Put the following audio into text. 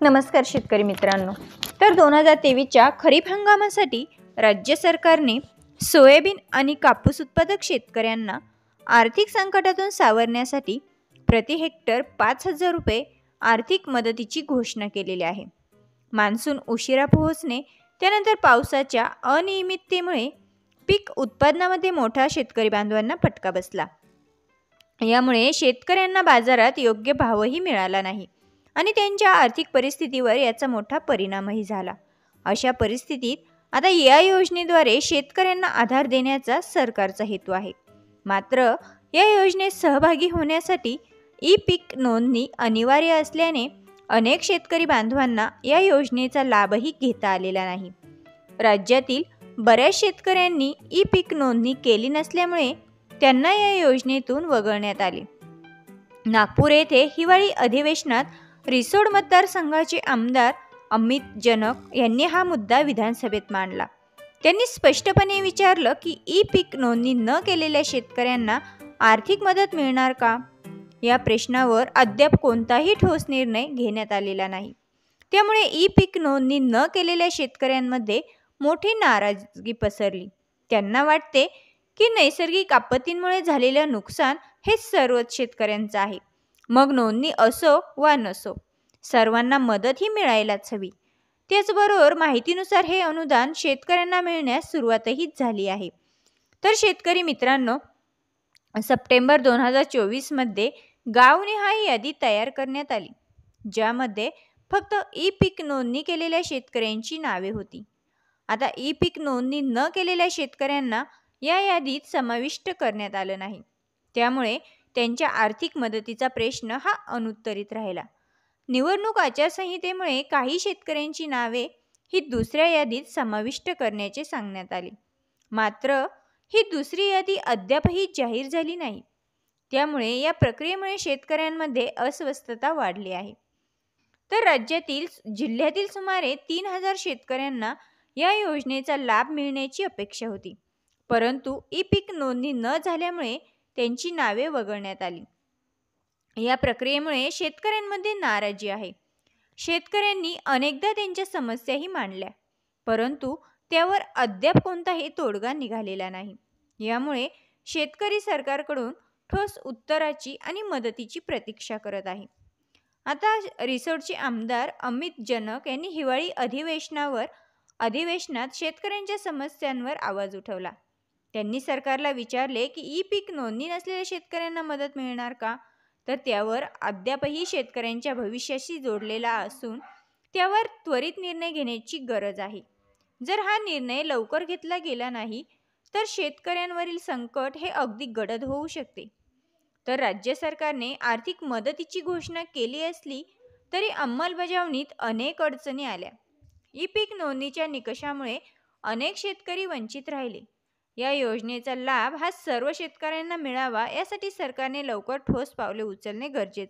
नमस्कार शेतकरी मित्रांनो। तर 2023च्या खरीप हंगामासाठी राज्य सरकारने सोयाबीन आणि कापूस उत्पादक शेतकऱ्यांना आर्थिक संकटातून सावरण्यासाठी प्रति हेक्टर 5,000 रुपये आर्थिक मदतीची घोषणा केलेली आहे। मान्सून उशिरा पोहोचणे, त्यानंतर पावसाच्या अनियमिततेमुळे पीक उत्पादनामध्ये मोठा शेतकरी बांधवांना फटका बसला। यामुळे शेतकऱ्यांना बाजारात योग्य भावही मिळाला नाही आणि त्यांच्या आर्थिक परिस्थितीवर याचा मोठा परिणामही झाला। अशा परिस्थितीत आता या योजनेद्वारे शेतकऱ्यांना आधार देण्याचा सरकारचा हेतू आहे। मात्र या योजनेत सहभागी होण्यासाठी ई पीक नोंदणी अनिवार्य असल्याने अनेक शेतकरी बांधवांना या योजनेचा लाभही घेता आलेला नाही। राज्यातील बऱ्याच शेतकऱ्यांनी ई पीक नोंदणी केली नसल्यामुळे त्यांना या योजनेतून वगळण्यात आले। नागपूर येथे हिवाळी अधिवेशनात रिसोड मतदारसंघाचे आमदार अमित जनक यांनी हा मुद्दा विधानसभेत मांडला। त्यांनी स्पष्टपणे विचारलं की ई पीक नोंदणी न केलेल्या शेतकऱ्यांना आर्थिक मदत मिळणार का? या प्रश्नावर अद्याप कोणताही ठोस निर्णय घेण्यात आलेला नाही। त्यामुळे ई पीक नोंदणी न केलेल्या शेतकऱ्यांमध्ये मोठी नाराजगी पसरली। त्यांना वाटते की नैसर्गिक आपत्तींमुळे झालेलं नुकसान हे सर्वच शेतकऱ्यांचं आहे। मग नोंदणी असो वा नसो, सर्वांना मदत ही मिळायलाच हवी। त्याचबरोबर माहितीनुसार हे अनुदान शेतकऱ्यांना मिळण्यास सुरुवातही झाली आहे। तर शेतकरी मित्रांनो, सप्टेंबर 2024 मध्ये गावनिहाय यादी तयार करण्यात आली, ज्यामध्ये फक्त ई पीक नोंदणी केलेल्या शेतकऱ्यांची नावे होती। आता ई पीक नोंदणी न केलेल्या शेतकऱ्यांना या यादीत समाविष्ट करण्यात आलं नाही। त्यामुळे त्यांच्या आर्थिक मदतीचा प्रश्न हा अनुत्तरित राहिला। निवडणूक आचारसंहितेमुळे काही शेतकऱ्यांची नावे ही दुसऱ्या यादीत समाविष्ट करण्याचे सांगण्यात आले। मात्र ही दुसरी यादी अद्यापही जाहीर झाली नाही। त्यामुळे या प्रक्रियेमुळे शेतकऱ्यांमध्ये अस्वस्थता वाढली आहे। तर राज्यातील जिल्ह्यातील सुमारे 3,000 शेतकऱ्यांना या योजनेचा लाभ मिळण्याची अपेक्षा होती, परंतु ई पीक नोंदणी न झाल्यामुळे त्यांची नावे वगळण्यात आली। या प्रक्रियेमुळे शेतकऱ्यांमध्ये नाराजी आहे। शेतकऱ्यांनी अनेकदा त्यांच्या समस्याही मांडल्या, परंतु त्यावर अद्याप कोणताही तोडगा निघालेला नाही। यामुळे शेतकरी सरकारकडून ठोस उत्तराची आणि मदतीची प्रतीक्षा करत आहे। आता रिसोडचे आमदार अमित जनक यांनी हिवाळी अधिवेशनात शेतकऱ्यांच्या समस्यांवर आवाज उठवला। त्यांनी सरकारला विचारले की ई पीक नोंदणी नसलेल्या शेतकऱ्यांना मदत मिळणार का? तर त्यावर अद्यापही शेतकऱ्यांच्या भविष्याशी जोडलेला असून त्यावर त्वरित निर्णय घेण्याची गरज आहे। जर हा निर्णय लवकर घेतला गेला नाही तर शेतकऱ्यांवरील संकट हे अगदी गडद होऊ शकते। तर राज्य सरकारने आर्थिक मदतीची घोषणा केली असली तरी अंमलबजावणीत अनेक अडचणी आल्या। ई पीक नोंदणीच्या निकषामुळे अनेक शेतकरी वंचित राहिले। या योजनेचा लाभ हा सर्व शेतकऱ्यांना मिळावा यासाठी सरकारने लवकर ठोस पावले उचलणे गरजेचे